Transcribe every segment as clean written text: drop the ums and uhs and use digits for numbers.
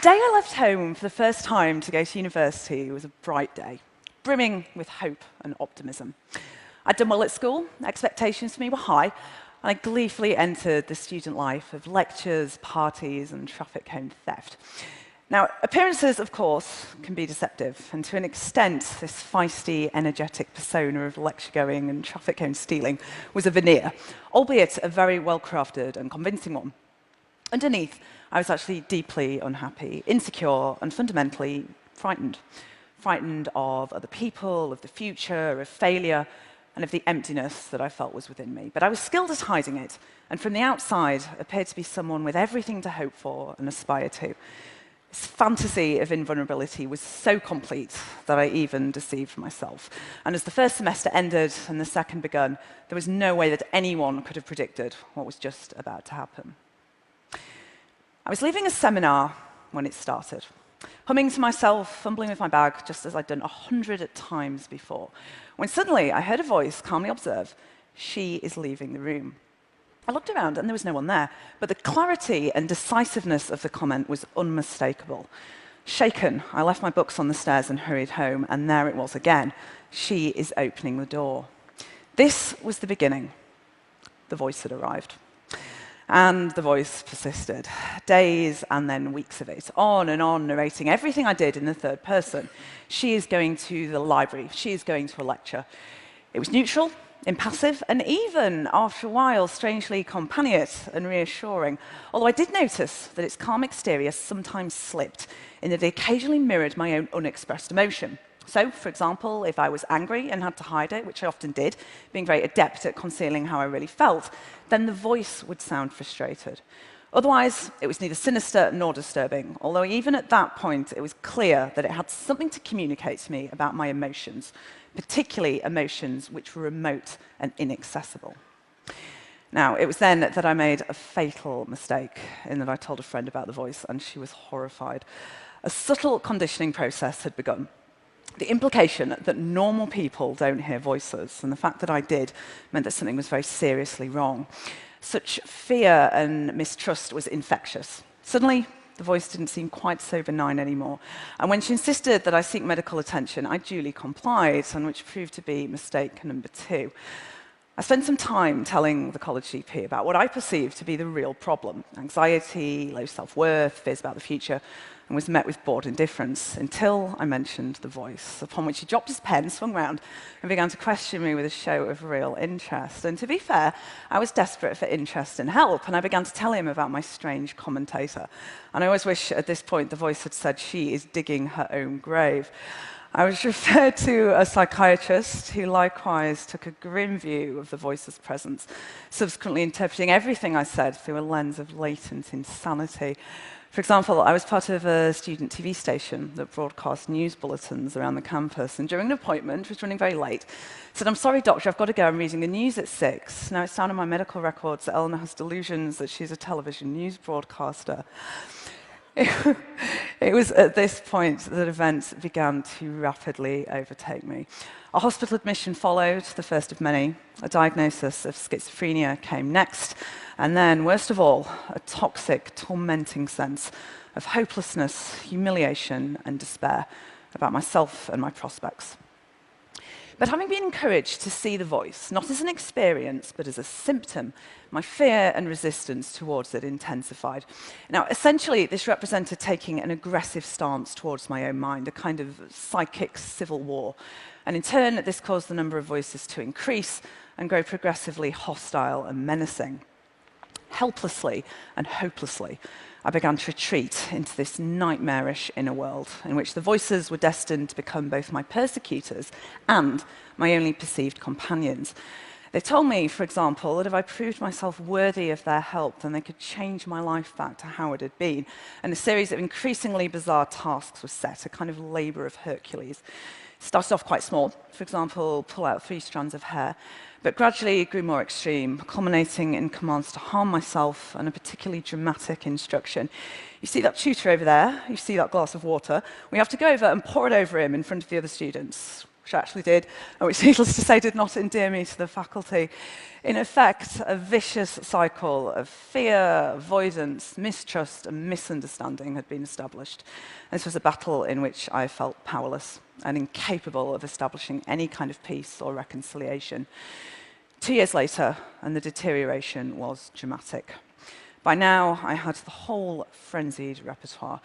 day I left home for the first time to go to university was a bright day, brimming with hope and optimism. I'd done well at school, expectations for me were high, and I gleefully entered the student life of lectures, parties, and traffic cone theft. Now, appearances, of course, can be deceptive, and to an extent, this feisty, energetic persona of lecture-going and traffic cone stealing was a veneer, albeit a very well-crafted and convincing one. Underneath, I was actually deeply unhappy, insecure, and fundamentally frightened. Frightened of other people, of the future, of failure, and of the emptiness that I felt was within me. But I was skilled at hiding it, and from the outside appeared to be someone with everything to hope for and aspire to. This fantasy of invulnerability was so complete that I even deceived myself. And as the first semester ended and the second begun, there was no way that anyone could have predicted what was just about to happen. I was leaving a seminar when it started, humming to myself, fumbling with my bag, just as I'd done 100 times before, when suddenly I heard a voice calmly observe, "She is leaving the room." I looked around and there was no one there, but the clarity and decisiveness of the comment was unmistakable. Shaken, I left my books on the stairs and hurried home, and there it was again. She is opening the door. This was the beginning. The voice had arrived. And the voice persisted. Days and then weeks of it, on, narrating everything I did in the third person. She is going to the library. She is going to a lecture. It was neutral, impassive, and even, after a while, strangely companionate and reassuring. Although I did notice that its calm exterior sometimes slipped, in that it occasionally mirrored my own unexpressed emotion. So, for example, if I was angry and had to hide it, which I often did, being very adept at concealing how I really felt, then the voice would sound frustrated. Otherwise, it was neither sinister nor disturbing, although even at that point, it was clear that it had something to communicate to me about my emotions, particularly emotions which were remote and inaccessible. Now, it was then that I made a fatal mistake, in that I told a friend about the voice, and she was horrified. A subtle conditioning process had begun. The implication that normal people don't hear voices, and the fact that I did, meant that something was very seriously wrong. Such fear and mistrust was infectious. Suddenly, the voice didn't seem quite so benign anymore. And when she insisted that I seek medical attention, I duly complied, and which proved to be mistake number 2. I spent some time telling the college GP about what I perceived to be the real problem: anxiety, low self-worth, fears about the future, and was met with bored indifference until I mentioned the voice, upon which he dropped his pen, swung round, and began to question me with a show of real interest. And to be fair, I was desperate for interest and help, and I began to tell him about my strange commentator. And I always wish at this point the voice had said, "She is digging her own grave." I was referred to a psychiatrist who likewise took a grim view of the voice's presence, subsequently interpreting everything I said through a lens of latent insanity. For example, I was part of a student TV station that broadcast news bulletins around the campus, and during an appointment, which was running very late, said, "I'm sorry, doctor, I've got to go, I'm reading the news at 6. Now, it's down in my medical records that Eleanor has delusions that she's a television news broadcaster. It was at this point that events began to rapidly overtake me. A hospital admission followed, the first of many. A diagnosis of schizophrenia came next. And then, worst of all, a toxic, tormenting sense of hopelessness, humiliation, and despair about myself and my prospects. But having been encouraged to see the voice, not as an experience, but as a symptom, my fear and resistance towards it intensified. Now, essentially, this represented taking an aggressive stance towards my own mind, a kind of psychic civil war. And in turn, this caused the number of voices to increase and grow progressively hostile and menacing. Helplessly and hopelessly, I began to retreat into this nightmarish inner world in which the voices were destined to become both my persecutors and my only perceived companions. They told me, for example, that if I proved myself worthy of their help, then they could change my life back to how it had been. And a series of increasingly bizarre tasks was set, a kind of labor of Hercules. It started off quite small, for example, pull out 3 strands of hair, but gradually it grew more extreme, culminating in commands to harm myself and a particularly dramatic instruction. You see that tutor over there? You see that glass of water? We have to go over and pour it over him in front of the other students. which I actually did, and which, needless to say, did not endear me to the faculty. In effect, a vicious cycle of fear, avoidance, mistrust, and misunderstanding had been established. This was a battle in which I felt powerless and incapable of establishing any kind of peace or reconciliation. 2 years later, and the deterioration was dramatic. By now, I had the whole frenzied repertoire: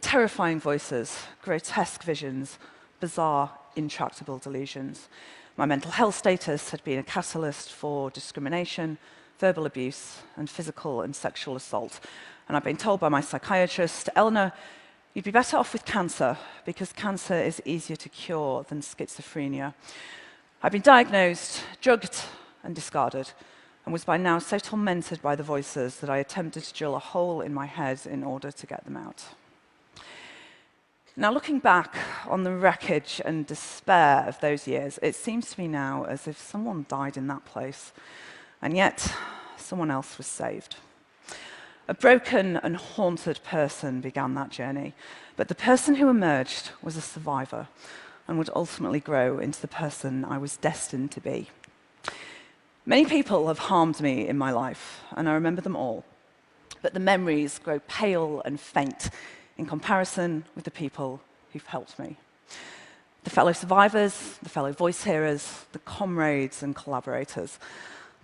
terrifying voices, grotesque visions, bizarre, intractable delusions. My mental health status had been a catalyst for discrimination, verbal abuse, and physical and sexual assault. And I'd been told by my psychiatrist, Eleanor, you'd be better off with cancer, because cancer is easier to cure than schizophrenia. I'd been diagnosed, drugged, and discarded, and was by now so tormented by the voices that I attempted to drill a hole in my head in order to get them out. Now, looking back on the wreckage and despair of those years, it seems to me now as if someone died in that place, and yet someone else was saved. A broken and haunted person began that journey, but the person who emerged was a survivor and would ultimately grow into the person I was destined to be. Many people have harmed me in my life, and I remember them all, but the memories grow pale and faint in comparison with the people who've helped me. The fellow survivors, the fellow voice hearers, the comrades and collaborators.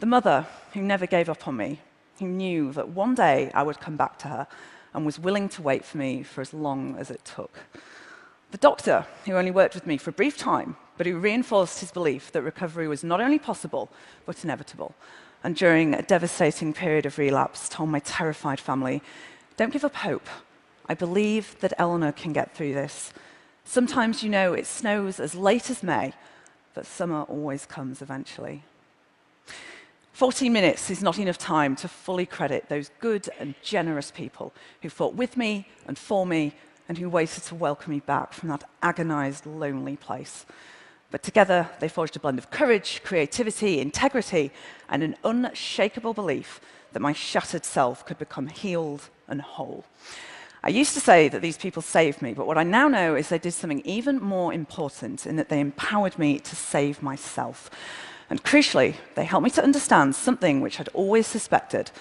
The mother who never gave up on me, who knew that one day I would come back to her and was willing to wait for me for as long as it took. The doctor who only worked with me for a brief time, but who reinforced his belief that recovery was not only possible, but inevitable. And during a devastating period of relapse, told my terrified family, don't give up hope. I believe that Eleanor can get through this. Sometimes, you know, it snows as late as May, but summer always comes eventually. 14 minutes is not enough time to fully credit those good and generous people who fought with me and for me and who waited to welcome me back from that agonized, lonely place. But together, they forged a blend of courage, creativity, integrity, and an unshakable belief that my shattered self could become healed and whole. I used to say that these people saved me, but what I now know is they did something even more important in that they empowered me to save myself. And crucially, they helped me to understand something which I'd always suspected,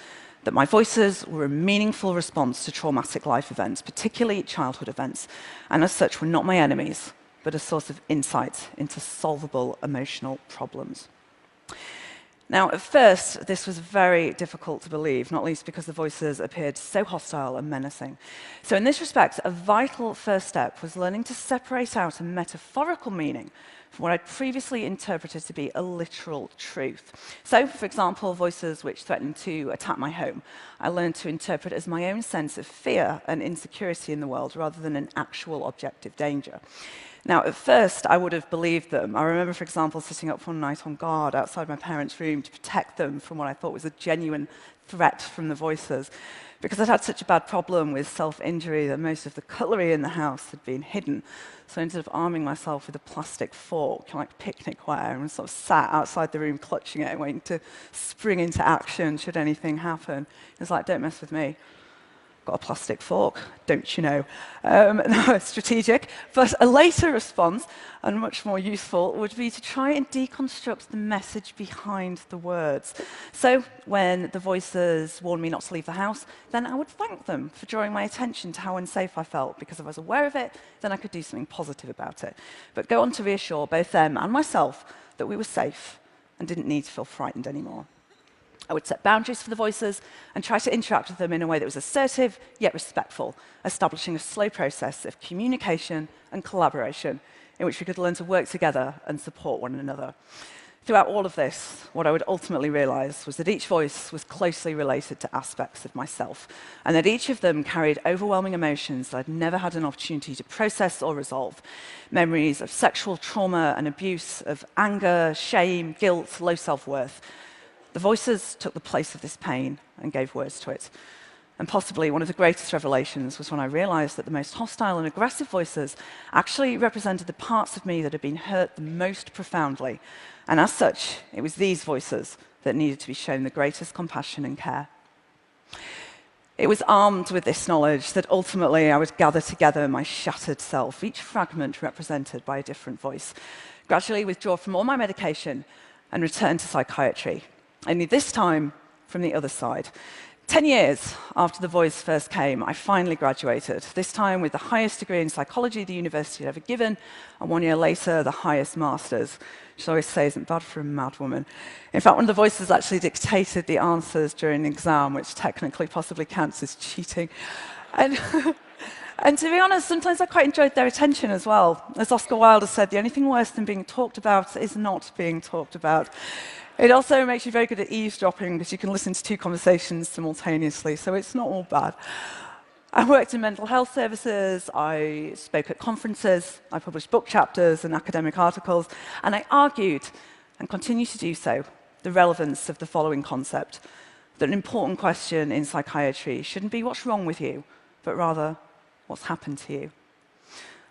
that my voices were a meaningful response to traumatic life events, particularly childhood events, and as such were not my enemies, but a source of insight into solvable emotional problems. Now, at first, this was very difficult to believe, not least because the voices appeared so hostile and menacing. So in this respect, a vital first step was learning to separate out a metaphorical meaning from what I'd previously interpreted to be a literal truth. So, for example, voices which threatened to attack my home, I learned to interpret as my own sense of fear and insecurity in the world rather than an actual objective danger. Now, at first, I would have believed them. I remember, for example, sitting up one night on guard outside my parents' room to protect them from what I thought was a genuine threat from the voices, because I'd had such a bad problem with self-injury that most of the cutlery in the house had been hidden. So I ended up arming myself with a plastic fork, like picnic-ware, and sort of sat outside the room clutching it, waiting to spring into action should anything happen. It was like, don't mess with me. Got a plastic fork, don't you know? No, it's strategic. But a later response, and much more useful, would be to try and deconstruct the message behind the words. So when the voices warned me not to leave the house, then I would thank them for drawing my attention to how unsafe I felt, because if I was aware of it, then I could do something positive about it. But go on to reassure both them and myself that we were safe and didn't need to feel frightened anymore. I would set boundaries for the voices and try to interact with them in a way that was assertive yet respectful, establishing a slow process of communication and collaboration in which we could learn to work together and support one another. Throughout all of this, what I would ultimately realize was that each voice was closely related to aspects of myself, and that each of them carried overwhelming emotions that I'd never had an opportunity to process or resolve. Memories of sexual trauma and abuse, of anger, shame, guilt, low self-worth. The voices took the place of this pain and gave words to it. And possibly one of the greatest revelations was when I realized that the most hostile and aggressive voices actually represented the parts of me that had been hurt the most profoundly. And as such, it was these voices that needed to be shown the greatest compassion and care. It was armed with this knowledge that ultimately I would gather together my shattered self, each fragment represented by a different voice, gradually withdraw from all my medication and return to psychiatry, only this time from the other side. 10 years after the voice first came, I finally graduated, this time with the highest degree in psychology the university had ever given, and 1 year later, the highest master's, which I always say isn't bad for a mad woman. In fact, one of the voices actually dictated the answers during the exam, which technically possibly counts as cheating. And, and to be honest, sometimes I quite enjoyed their attention as well. As Oscar Wilde said, the only thing worse than being talked about is not being talked about. It also makes you very good at eavesdropping because you can listen to two conversations simultaneously, so it's not all bad. I worked in mental health services, I spoke at conferences, I published book chapters and academic articles, and I argued, and continue to do so, the relevance of the following concept, that an important question in psychiatry shouldn't be what's wrong with you, but rather what's happened to you.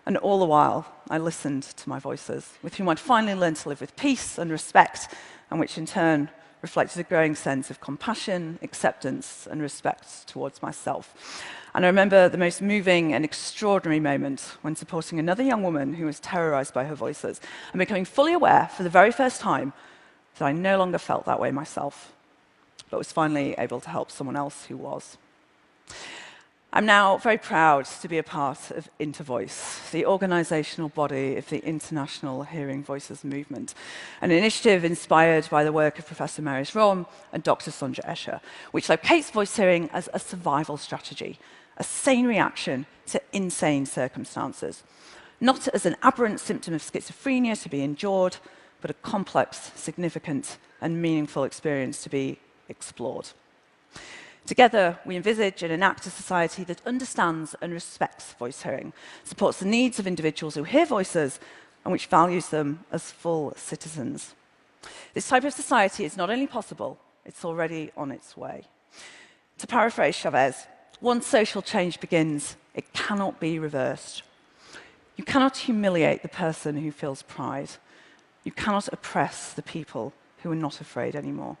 And all the while, I listened to my voices, with whom I'd finally learned to live with peace and respect, and which in turn reflected a growing sense of compassion, acceptance, and respect towards myself. And I remember the most moving and extraordinary moment when supporting another young woman who was terrorized by her voices and becoming fully aware for the very first time that I no longer felt that way myself, but was finally able to help someone else who was. I'm now very proud to be a part of Intervoice, the organisational body of the International Hearing Voices Movement, an initiative inspired by the work of Professor Marius Rohm and Dr. Sonja Escher, which locates voice hearing as a survival strategy, a sane reaction to insane circumstances, not as an aberrant symptom of schizophrenia to be endured, but a complex, significant, and meaningful experience to be explored. Together, we envisage and enact a society that understands and respects voice hearing, supports the needs of individuals who hear voices, and which values them as full citizens. This type of society is not only possible, it's already on its way. To paraphrase Chavez, once social change begins, it cannot be reversed. You cannot humiliate the person who feels pride. You cannot oppress the people who are not afraid anymore.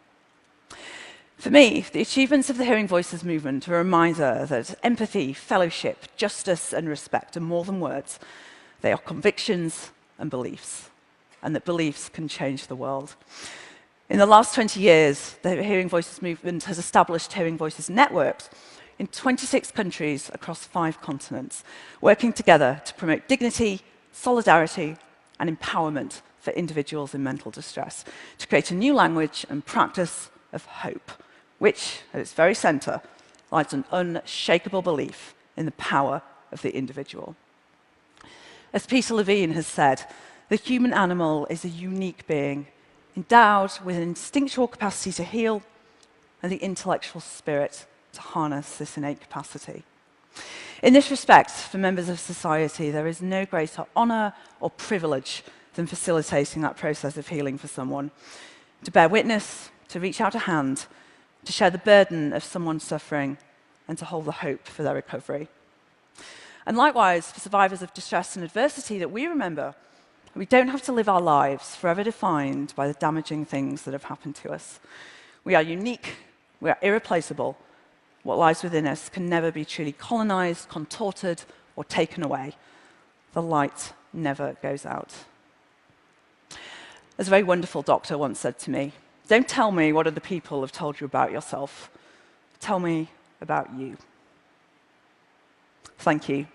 For me, the achievements of the Hearing Voices movement are a reminder that empathy, fellowship, justice, and respect are more than words. They are convictions and beliefs, and that beliefs can change the world. In the last 20 years, the Hearing Voices movement has established Hearing Voices networks in 26 countries across 5 continents, working together to promote dignity, solidarity, and empowerment for individuals in mental distress, to create a new language and practice of hope, which, at its very centre, lies an unshakable belief in the power of the individual. As Peter Levine has said, the human animal is a unique being, endowed with an instinctual capacity to heal and the intellectual spirit to harness this innate capacity. In this respect, for members of society, there is no greater honour or privilege than facilitating that process of healing for someone, to bear witness, to reach out a hand, to share the burden of someone suffering, and to hold the hope for their recovery. And likewise, for survivors of distress and adversity that we remember, we don't have to live our lives forever defined by the damaging things that have happened to us. We are unique, we are irreplaceable. What lies within us can never be truly colonized, contorted, or taken away. The light never goes out. As a very wonderful doctor once said to me, "Don't tell me what other people have told you about yourself. Tell me about you." Thank you.